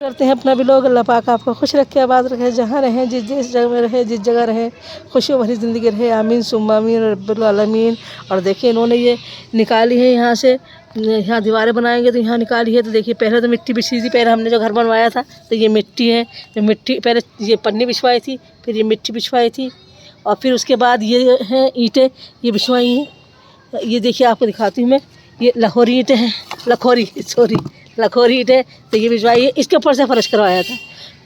करते हैं अपना भी लोग। अल्लाह पाक आपको खुश रखे, आबाद रखे, जहाँ रहें, जिस जिस जगह में रहें, जिस जगह रहें, खुशियों भरी ज़िंदगी रहे। आमीन सुम्मा आमीन रब्बिल आलमीन। और देखिए इन्होंने ये निकाली है यहाँ से, यहाँ दीवारें बनाएंगे तो यहाँ निकाली है। तो देखिए पहले तो मिट्टी बिछी थी, पहले हमने जो घर बनवाया था तो ये मिट्टी है। तो मिट्टी पहले ये पन्नी बिछवाई थी, फिर ये मिट्टी बिछवाई थी, और फिर उसके बाद ये हैं ईंटें, ये बिछवाई हैं। ये देखिए आपको दिखाती हूँ मैं, ये लाहौरी ईंटें हैं, लखोरी ईंटें। तो ये भिजवाई है, इसके ऊपर से फर्श करवाया था।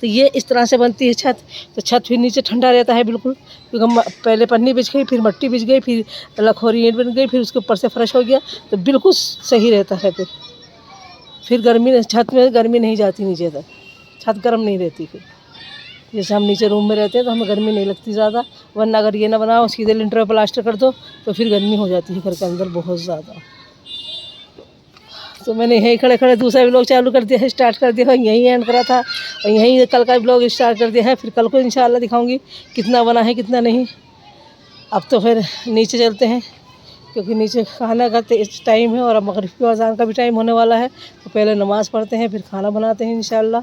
तो ये इस तरह से बनती है छत। तो छत फिर नीचे ठंडा रहता है बिल्कुल, क्योंकि पहले पन्नी बिछ गई, फिर मिट्टी बिछ गई, फिर लखोरी ईंट बन गई, फिर उसके ऊपर से फर्श हो गया, तो बिल्कुल सही रहता है। फिर गर्मी, छत में गर्मी नहीं जाती नीचे तक, छत गर्म नहीं रहती। फिर जैसे हम नीचे रूम में रहते हैं तो हमें गर्मी नहीं लगती ज़्यादा, वरना अगर ये ना बनाओ सीधे लिंटर पर प्लास्टर कर दो तो फिर गर्मी हो जाती है घर के अंदर बहुत ज़्यादा। तो मैंने यहीं खड़े खड़े दूसरा व्लॉग चालू कर दिया है, स्टार्ट कर दिया है, यहीं एंड करा था और यहीं कल का व्लॉग स्टार्ट कर दिया है। फिर कल को इंशाल्लाह दिखाऊंगी कितना बना है कितना नहीं। अब तो फिर नीचे चलते हैं, क्योंकि नीचे खाना का टाइम है और अब मगरिब की अज़ान का भी टाइम होने वाला है। तो पहले नमाज़ पढ़ते हैं, फिर खाना बनाते हैं इंशाल्लाह।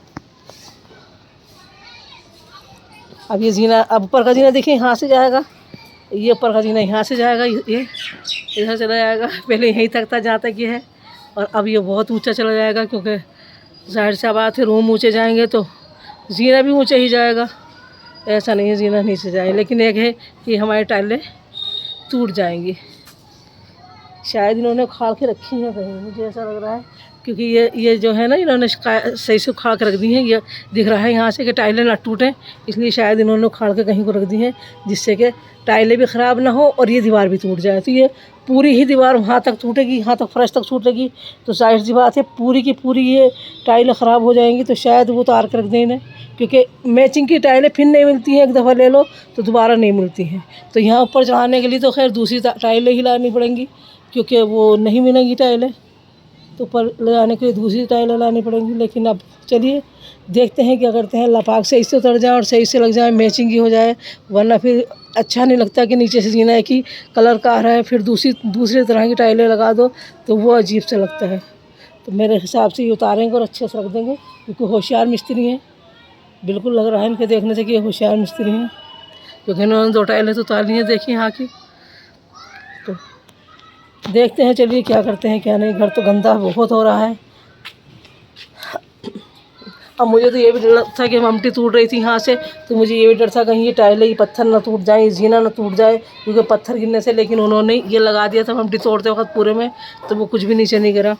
अब ये जीना, अब ऊपर का जीना देखिए यहाँ से जाएगा, ये ऊपर का जीना यहाँ से जाएगा, ये इधर चला जाएगा। पहले यहीं तक था जहाँ तक ये है, और अब ये बहुत ऊंचा चला जाएगा, क्योंकि ज़ाहिर सी बात है रूम ऊंचे जाएंगे तो जीना भी ऊंचा ही जाएगा। ऐसा नहीं है जीना नीचे जाए, लेकिन एक है कि हमारी टाइलें टूट जाएंगी। शायद इन्होंने उखाड़ के रखी हैं कहीं, मुझे ऐसा लग रहा है, क्योंकि ये जो है ना, इन्होंने सही से उखाड़ के रख दी हैं। ये दिख रहा है यहाँ से कि टाइलें ना टूटें, इसलिए शायद इन्होंने उखाड़ के कहीं को रख दी हैं, जिससे कि टाइलें भी ख़राब ना हो और ये दीवार भी टूट जाए। तो ये पूरी ही दीवार वहाँ तक टूटेगी, यहाँ तक फर्श तक टूटेगी, तो जाहिर सी बात है पूरी की पूरी ये टाइलें ख़राब हो जाएंगी। तो शायद वो उतार के रख दें इन्हें, क्योंकि मैचिंग की टाइलें फिर नहीं मिलती हैं, एक दफ़ा ले लो तो दोबारा नहीं मिलती हैं। तो यहाँ ऊपर चढ़ाने के लिए तो खैर दूसरी टाइलें ही लानी पड़ेंगी, क्योंकि वो नहीं मिलेंगी टाइलें, तो ऊपर ले जाने के लिए दूसरी टाइलें लानी पड़ेंगी। लेकिन अब चलिए देखते हैं क्या करते हैं। लपाक से इससे उतर जाए और सही से लग जाए, मैचिंग ही हो जाए, वरना फिर अच्छा नहीं लगता कि नीचे से जीना एक ही कलर का आ रहा है, फिर दूसरी तरह की टाइलें लगा दो तो वो अजीब सा लगता है। तो मेरे हिसाब से ये उतारेंगे और अच्छे से रख देंगे, क्योंकि होशियार मिस्त्री हैं। बिल्कुल लग रहा है इनके देखने से कि ये होशियार मिस्त्री हैं, क्योंकि इन्होंने 2 टाइलें तो उतार ली हैं, देखिए यहाँ की। तो देखते हैं चलिए क्या करते हैं क्या नहीं। घर तो गंदा बहुत हो रहा है। अब मुझे तो ये भी डर था कि ममटी टूट रही थी यहाँ से, तो मुझे ये भी डर था कहीं ये टाइलें, ये पत्थर ना टूट जाए, जीना ना टूट जाए, क्योंकि पत्थर गिरने से। लेकिन उन्होंने ये लगा दिया था ममटी तोड़ते वक्त पूरे में, तो वो कुछ भी नीचे नहीं गिरा।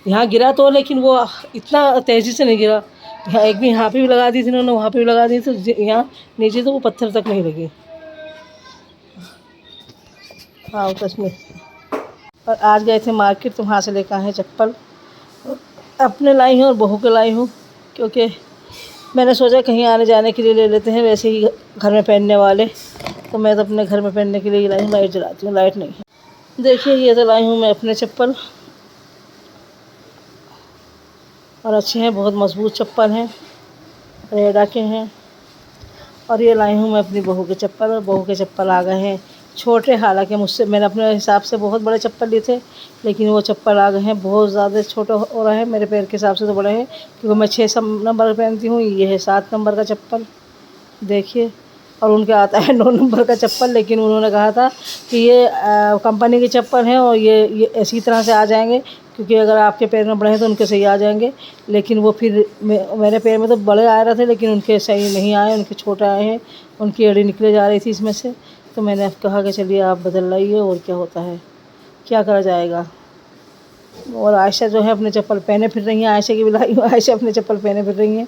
यहाँ गिरा तो, लेकिन वो इतना तेज़ी से नहीं गिरा। यहाँ एक भी यहाँ पे भी लगा दी थी उन्होंने, वहाँ पे भी लगा दी, तो यहाँ नीचे तो वो पत्थर तक नहीं लगे। हाँ सच में। और आज गए थे मार्केट, तो वहाँ से लेकर आए हैं चप्पल, अपने लाई हूँ और बहू के लाई हूँ, क्योंकि मैंने सोचा कहीं आने जाने के लिए ले लेते हैं, वैसे ही घर में पहनने वाले। तो मैं तो अपने घर में पहनने के लिए लाई हूँ। लाइट जलाती हूँ, लाइट नहीं है। देखिए ये तो लाई हूँ मैं अपने चप्पल, और अच्छे हैं, बहुत मजबूत चप्पल हैं, रेडा के हैं। और ये लाई हूँ मैं अपनी बहू के चप्पल, और बहू के चप्पल आ गए हैं छोटे। हालांकि मुझसे, मैंने अपने हिसाब से बहुत बड़े चप्पल लिए थे, लेकिन वो चप्पल आ गए हैं बहुत ज़्यादा छोटे हो रहे हैं। मेरे पैर के हिसाब से तो बड़े हैं, क्योंकि मैं 6 नंबर पहनती हूँ, ये है 7 नंबर का चप्पल देखिए। और उनके आता है 9 नंबर का चप्पल, लेकिन उन्होंने कहा था कि ये कंपनी के चप्पल हैं और ये इसी तरह से आ जाएंगे, क्योंकि अगर आपके पैर में बड़े हैं तो उनके सही आ जाएंगे। लेकिन वो फिर मेरे पैर में तो बड़े आ रहे थे, लेकिन उनके सही नहीं आए, उनके छोटे आए हैं, उनकी एड़ी निकले जा रही थी इसमें से। तो मैंने कहा कि चलिए आप बदल लाइए, और क्या होता है, क्या करा जाएगा। और आयशा जो है अपने चप्पल पहने फिर रही हैं, आयशा की भी लाई हूँ, आयशा अपने चप्पल पहने फिर रही हैं,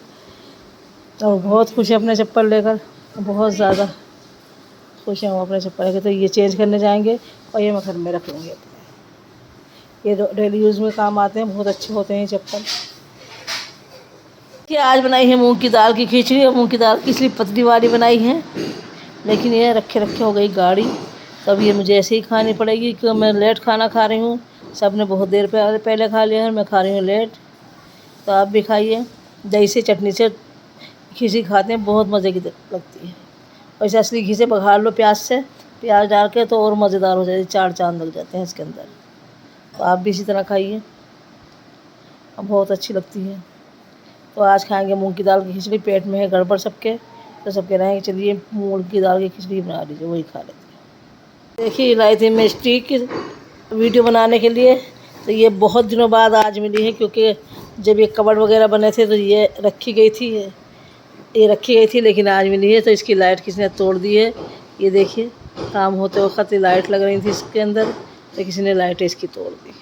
और बहुत खुश है अपने चप्पल लेकर, बहुत ज़्यादा खुश हैं वो अपने चप्पल लेकर। तो ये चेंज करने जाएंगे और ये मैं घर में रख लूँगी। ये डेली यूज़ में काम आते हैं, बहुत अच्छे होते हैं चप्पल। कि आज बनाई है मूंग की दाल की खिचड़ी, और मूंग की दाल की इसलिए पतली वाली बनाई है, लेकिन ये रखे रखे हो गई गाढ़ी। तो अब ये मुझे ऐसे ही खानी पड़ेगी, क्योंकि मैं लेट खाना खा रही हूँ। सब ने बहुत देर पहले खा लिया है, मैं खा रही हूँ लेट। तो आप भी खाइए। दही से चटनी से खिचड़ी खाते हैं, बहुत मज़े की लगती है। वैसे असली घी से बघार लो, प्याज से, प्याज डाल के, तो और मज़ेदार हो जाती है, 4 चाँद लग जाते हैं इसके अंदर। तो आप भी इसी तरह खाइए, बहुत अच्छी लगती है। तो आज खाएंगे मूंग की दाल की खिचड़ी। पेट में है गड़बड़ सबके, तो सब कह रहे हैं कि चलिए मूंग की दाल की खिचड़ी बना लीजिए, वही खा लेते हैं। देखिए लाई थी मैं स्टिक वीडियो बनाने के लिए, तो ये बहुत दिनों बाद आज मिली है, क्योंकि जब ये कबर्ड वगैरह बने थे तो ये रखी गई थी, ये रखी गई थी, लेकिन आज मिली है। तो इसकी लाइट किसी ने तोड़ दी है। ये देखिए काम होते वक्त लाइट लग रही थी इसके अंदर, तो किसी ने लाइट इसकी तोड़ दी।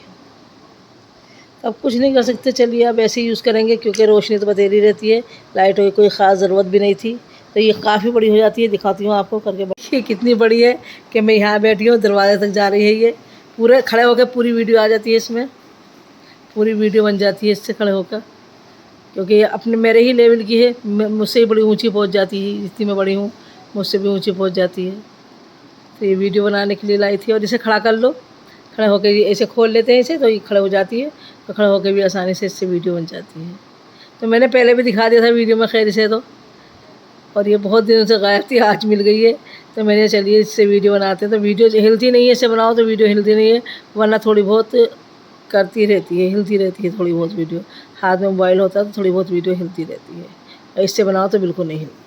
अब कुछ नहीं कर सकते, चलिए अब ऐसे ही यूज़ करेंगे, क्योंकि रोशनी तो बतेरी रहती है, लाइटों की कोई ख़ास ज़रूरत भी नहीं थी। तो ये काफ़ी बड़ी हो जाती है, दिखाती हूँ आपको करके। ये कितनी बड़ी है कि मैं यहाँ बैठी हूँ, दरवाजे तक जा रही है। ये पूरे खड़े होकर पूरी वीडियो आ जाती है, इसमें पूरी वीडियो बन जाती है इससे खड़े होकर, क्योंकि ये अपने मेरे ही लेवल की है। मुझसे ही बड़ी ऊंची पहुंच जाती है, जितनी मैं बड़ी हूँ मुझसे भी ऊंची पहुंच जाती है। तो ये वीडियो बनाने के लिए लाई थी। और इसे खड़ा कर लो, खड़े होकर ऐसे खोल लेते हैं इसे, तो ये खड़े हो जाती है, तो खड़े होकर भी आसानी से इससे वीडियो बन जाती है। तो मैंने पहले भी दिखा दिया था वीडियो में खैर से, तो और ये बहुत दिनों से गायब थी, आज मिल गई है। तो मैंने चलिए इससे वीडियो बनाते हैं। तो वीडियो हिलती नहीं है, इसे बनाओ तो वीडियो हिलती नहीं है, वरना थोड़ी बहुत करती रहती है, हिलती रहती है थोड़ी बहुत वीडियो। हाथ में मोबाइल होता है तो थोड़ी बहुत वीडियो हिलती रहती है, और इससे बनाओ तो बिल्कुल नहीं हिलती।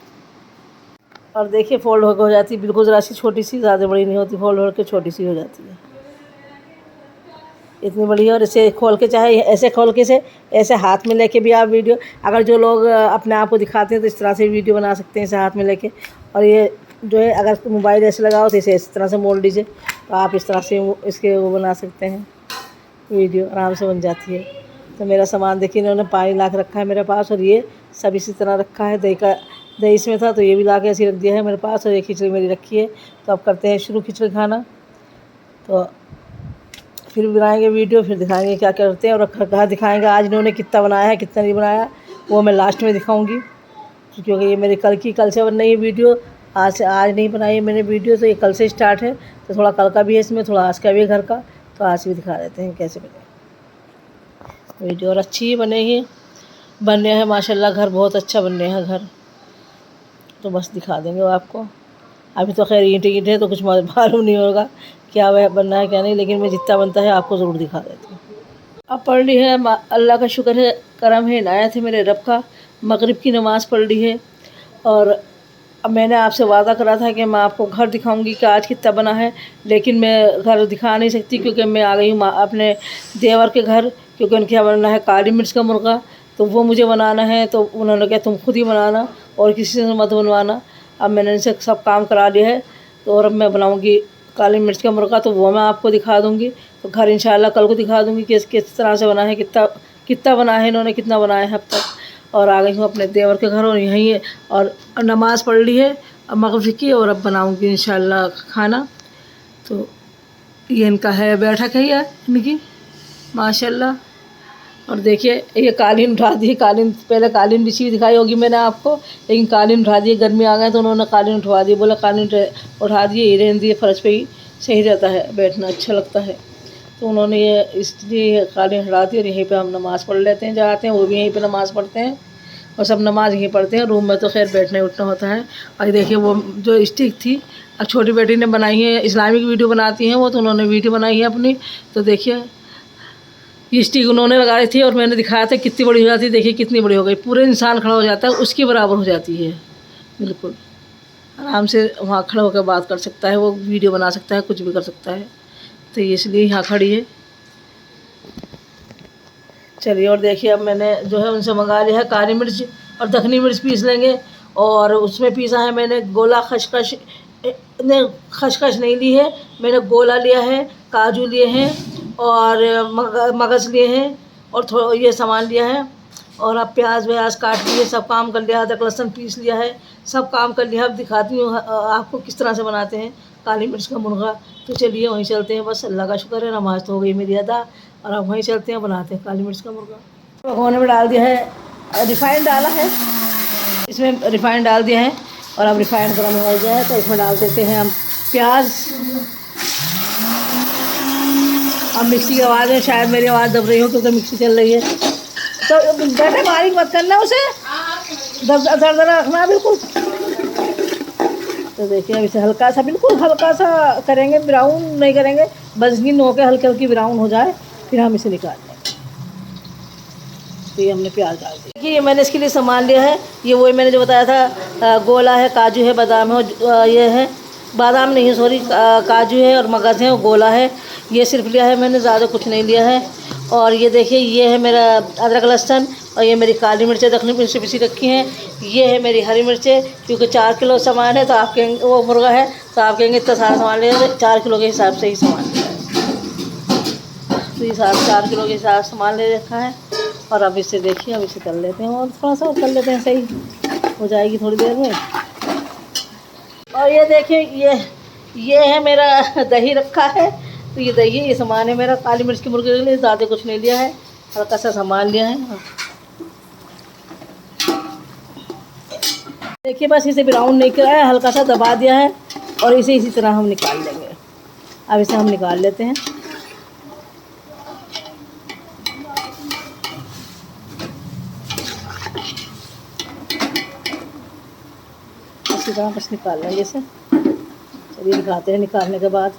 और देखिए फोल्ड होकर हो जाती है, बिल्कुल ज़रा सी छोटी सी, ज़्यादा बड़ी नहीं होती, फोल्ड होकर छोटी सी हो जाती है, इतनी बड़ी है। और इसे खोल के, चाहे ऐसे खोल के इसे ऐसे हाथ में लेके भी आप वीडियो, अगर जो लोग अपने आप को दिखाते हैं तो इस तरह से वीडियो बना सकते हैं, इसे हाथ में लेके। और ये जो है, अगर मोबाइल ऐसे लगाओ तो इसे इस तरह से मोड़ लीजिए, तो आप इस तरह से इसके वो बना सकते हैं, वीडियो आराम से बन जाती है। तो मेरा सामान देखिए, इन्होंने पानी ला के रखा है मेरे पास, और ये सब इसी तरह रखा है। दही इसमें था तो ये भी ला के ऐसे रख दिया है मेरे पास, और ये खिचड़ी मेरी रखी है। तो अब करते हैं शुरू खिचड़ी खाना। तो फिर बनाएंगे वीडियो, फिर दिखाएंगे क्या करते हैं, और कहाँ दिखाएंगे आज इन्होंने कितना बनाया है कितना नहीं बनाया, वो मैं लास्ट में दिखाऊंगी, क्योंकि ये मेरी कल से बन रही है वीडियो, आज नहीं बनाई है मैंने वीडियो। तो ये कल से स्टार्ट है, तो थोड़ा कल का भी है इसमें, थोड़ा आज का भी है घर का। तो आज भी दिखा देते हैं कैसे बने वीडियो। और अच्छी ही बने हैं माशाल्लाह, घर बहुत अच्छा बन रहे हैं घर। तो बस दिखा देंगे वो आपको। अभी तो खैर ईंट है, तो कुछ मालूम नहीं होगा क्या वह बनना है क्या नहीं, लेकिन मैं जितना बनता है आपको ज़रूर दिखा देती हूँ। अब पढ़ ली है, अल्लाह का शुक्र है, करम है, इनायत है मेरे रब का। मगरिब की नमाज़ पढ़ ली है, और अब मैंने आपसे वादा करा था कि मैं आपको घर दिखाऊंगी कि आज कितना बना है, लेकिन मैं घर दिखा नहीं सकती, क्योंकि मैं आ गई हूँ अपने देवर के घर, क्योंकि उनके यहाँ बनना है काली मिर्च का मुर्गा, तो वो मुझे बनाना है। तो उन्होंने कहा तुम खुद ही बनाना और किसी से मत बनवाना। अब मैंने इनसे सब काम करा लिया है, तो और अब मैं बनाऊँगी काली मिर्च का मुर्गा, तो वो मैं आपको दिखा दूँगी। तो घर इंशाल्लाह कल को दिखा दूँगी कि किस तरह से बना है, कितना बना है, इन्होंने कितना बनाया है अब तक। और आ गई हूँ अपने देवर के घर, और यहीं है, और नमाज़ पढ़ ली है अब मगरिब की, और अब बनाऊँगी इंशाल्लाह खाना। तो ये इनका है, बैठक है इनकी माशाल्लाह। और देखिए ये कालीन उठा दी, कालीन पहले कालीन बिछी हुई दिखाई होगी मैंने आपको, लेकिन कालीन उठा दी, गर्मी आ गए तो उन्होंने कालीन उठवा दी, बोला कालीन उठा दिए, ये रहने दिए, फर्श पे ही सही रहता है, बैठना अच्छा लगता है। तो उन्होंने ये इसलिए कालीन हटा दी, और यहीं पे हम नमाज़ पढ़ लेते हैं, जाते हैं वो भी यहीं पे नमाज़ पढ़ते हैं, और सब नमाज यहीं पढ़ते हैं। रूम में तो खैर बैठना उठना होता है। और देखिए वो जो स्टिक थी, अब छोटी बेटी ने बनाई है, इस्लामिक वीडियो बनाती हैं वो, तो उन्होंने वीडियो बनाई है अपनी। तो देखिए ये स्टिक उन्होंने लगा रही थी, और मैंने दिखाया था कितनी बड़ी हो जाती है। देखिए कितनी बड़ी हो गई, पूरे इंसान खड़ा हो जाता है उसके बराबर हो जाती है, बिल्कुल आराम से वहाँ खड़ा होकर बात कर सकता है, वो वीडियो बना सकता है, कुछ भी कर सकता है। तो इसलिए यहाँ खड़ी है। चलिए, और देखिए अब मैंने जो है उनसे मंगा लिया है काली मिर्च और दखनी मिर्च पीस लेंगे। और उसमें पीसा है मैंने गोला खसखस, ने खसखस नहीं ली है मैंने, गोला लिया है, काजू लिए हैं, और मगज़ लिए हैं, और थोड़ा ये सामान लिया है। और अब प्याज व्याज काट लिए, सब काम कर लिया, अदरक लहसुन पीस लिया है, सब काम कर लिया। अब दिखाती हूँ आपको किस तरह से बनाते हैं काली मिर्च का मुर्गा। तो चलिए वहीं चलते हैं, बस अल्लाह का शुक्र है, नमाज तो हो गई मेरी अदा, और अब वहीं चलते हैं, बनाते हैं काली मिर्च का मुर्गा। भगोने में डाल दिया है, रिफाइंड डाला है, इसमें रिफाइंड डाल दिया है, और अब रिफाइंड गर्म हो जाए तो इसमें डाल देते हैं हम प्याज। अब मिक्सी की आवाज़ है, शायद मेरी आवाज़ दब रही हो क्योंकि मिक्सी चल रही है। तो बेटे बारीक मत करना उसे, दर रखना बिल्कुल। तो देखिए अब इसे हल्का सा, बिल्कुल हल्का सा करेंगे, ब्राउन नहीं करेंगे, बस गिन हो के हल्की हल्की ब्राउन हो जाए, फिर हम इसे निकाल देंगे। तो ये हमने प्याज डाल दिया। देखिए ये मैंने इसके लिए सामान लिया है, ये वही मैंने जो बताया था, गोला है, काजू है, बादाम है, और ये है बादाम नहीं है सॉरी, काजू है और मगज़ है और गोला है। ये सिर्फ लिया है मैंने, ज़्यादा कुछ नहीं लिया है। और ये देखिए ये है मेरा अदरक लहसुन, और ये मेरी काली मिर्चें दखनी मिर्ची पिसी रखी हैं। ये है मेरी हरी मिर्चें, क्योंकि 4 किलो सामान है तो आप कहेंगे वो मुर्गा है तो आप कहेंगे इतना सारा सामान लिया, 4 किलो के हिसाब से ही सामान लिया है। तो ये 4 किलो के हिसाब से सामान ले रखा है। और अब इसे देखिए, अब इसे तल लेते हैं और थोड़ा सा और तल लेते हैं, सही हो जाएगी थोड़ी देर में। और ये देखिए ये है मेरा दही रखा है, तो ये दही ये सामान है मेरा काली मिर्च के मुर्गे के लिए, ज़्यादा कुछ नहीं लिया है, हल्का सा सामान लिया है। देखिए बस इसे ब्राउन नहीं किया है, हल्का सा दबा दिया है और इसे इसी तरह हम निकाल लेंगे। अब इसे हम निकाल लेते हैं। इसी तरह बस निकाल लेंगे इसे। चलिए दिखाते हैं निकालने के बाद।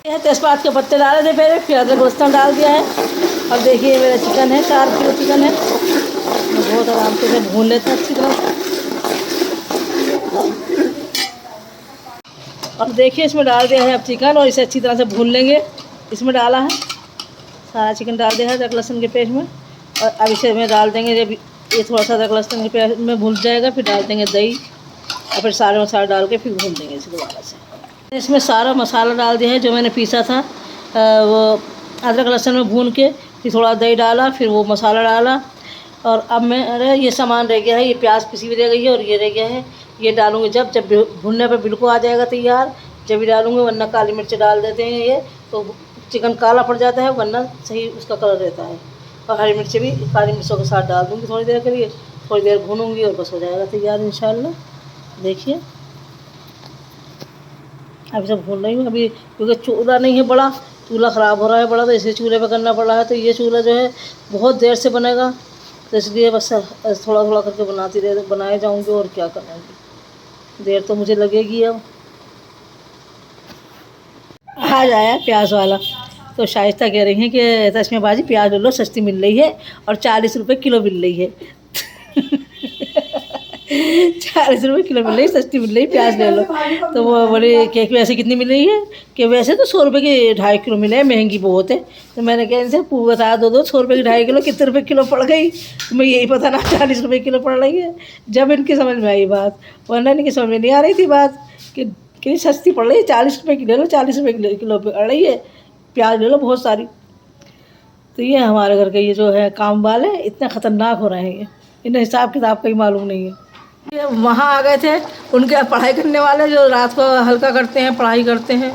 यह तेज़पात के पत्ते डाले थे पहले, फिर अदरक लहसुन डाल दिया है। और देखिए मेरा चिकन है, 4 किलो चिकन है, मैं बहुत आराम से भून लेते हैं अच्छी तरह। और देखिए इसमें डाल दिया है अब चिकन, और इसे अच्छी तरह से भून लेंगे। इसमें डाला है सारा चिकन, डाल दिया है अदरक लहसुन के पेस्ट में। और अब इसे में डाल देंगे, जब ये थोड़ा सा अदरक लहसुन के पेस्ट में भून जाएगा फिर डाल देंगे दही, और फिर सारे मसाले डाल के फिर भून देंगे इसे दोबारा से। इसमें सारा मसाला डाल दिया है जो मैंने पीसा था, वो अदरक लहसुन में भून के, फिर थोड़ा दही डाला, फिर वो मसाला डाला। और अब मेरा ये सामान रह गया है, ये प्याज पिसी भी रह गई है और ये रह गया है, ये डालूँगी जब भुनने पर बिल्कुल आ जाएगा तैयार, जब भी डालूँगी। वरना काली मिर्च डाल देते हैं ये तो चिकन काला पड़ जाता है, वरना सही उसका कलर रहता है। और हरी मिर्ची भी काली मिर्चों के साथ डाल दूँगी थोड़ी देर के लिए, थोड़ी देर भूनूँगी और बस हो जाएगा तैयार इंशाल्लाह। देखिए अभी सब भून रही हूँ अभी, क्योंकि चूल्हा नहीं है बड़ा, चूल्हा ख़राब हो रहा है बड़ा, तो इसे चूल्हे पे करना पड़ रहा है। तो ये चूल्हा जो है बहुत देर से बनेगा, तो इसलिए बस थोड़ा थोड़ा करके बनाए जाऊँगी, और क्या करूँगी, देर तो मुझे लगेगी। अब आज आया प्याज वाला, तो शाइस्ता कह रही हैं कि तस्मीया बाजी प्याज ले लो, सस्ती मिल रही है और 40 रुपये किलो मिल रही है। 40 रुपये किलो मिल रही, सस्ती मिल रही, प्याज ले लो। तो वो बोले कि वैसे कितनी मिल रही है, कि वैसे तो 100 रुपये की 2.5 किलो मिले, महंगी बहुत है। तो मैंने कहा इनसे बता दो 100 रुपये की 2.5 किलो कितने रुपये किलो पड़ गई, तो मैं यही पता ना 40 रुपये किलो पड़ रही है। जब इनकी समझ में आई बात, वरना इनकी समझ में नहीं आ रही थी बात कि सस्ती पड़ रही है, 40 रुपये की ले लो, 40 रुपये किलो पड़ रही है, प्याज ले लो बहुत सारी। तो ये हमारे घर के ये जो है काम वाले इतने ख़तरनाक हो रहे हैं, ये इन्हें हिसाब किताब का ही मालूम नहीं है। ये वहाँ आ गए थे उनके पढ़ाई करने वाले, जो रात को हल्का करते हैं, पढ़ाई करते हैं,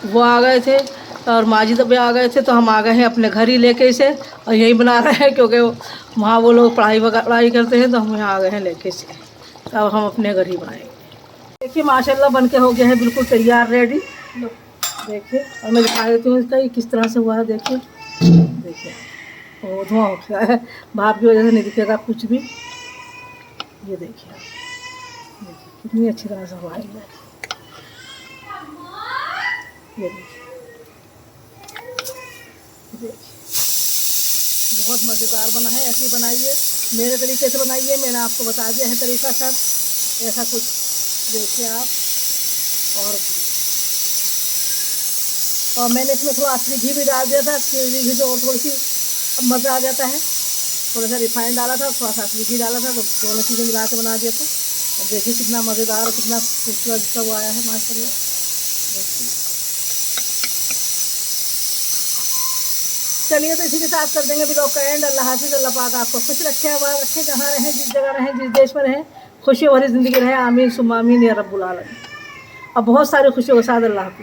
वो आ गए थे, और माजिद भी आ गए थे। तो हम आ गए हैं अपने घर ही लेके इसे, और यही बना रहे हैं, क्योंकि वहाँ वो लोग पढ़ाई करते हैं, तो हम यहाँ आ गए हैं लेके इसे। अब हम अपने घर ही बनाएंगे। देखिए माशाल्लाह बन के हो गया है बिल्कुल तैयार, रेडी। देखिए, और मैं दिखा देती हूँ इसका ये किस तरह से हुआ है। देखिए देखिए, वो धुआं उठ गया है, भाप की वजह से नहीं दिखेगा कुछ भी। ये देखिए कितनी अच्छी तरह से हुआ है। ये देखिए बहुत मज़ेदार बना है। ऐसे ही बनाइए, मेरे तरीके से बनाइए, मैंने आपको बता दिया है तरीका सब, ऐसा कुछ देखिए आप। और मैंने इसमें थोड़ा असली घी भी डाल दिया था, घी से और थोड़ी सी मज़ा आ जाता है। थोड़ा सा रिफाइंड डाला था, थोड़ा सा असली घी डाला था, तो दोनों चीज़ें मिला के बना दिया था। और देखिए कितना मज़ेदार और कितना खूबसूरत इसका वो आया है माशाल्लाह। देखिए चलिए, तो इसी के साथ कर देंगे ब्लॉग का एंड। अल्लाह हाफिज़, अल्लाह पाक आपको खुश रखे, आबाद रखे, जहाँ रहें, जिस जगह रहें, जिस देश में रहें, खुशी भरी ज़िंदगी रहे। आमीन सुम्मा आमीन या रब्बुल आलमीन। अब बहुत सारी खुशियों के साथ अल्लाह हाफिज़।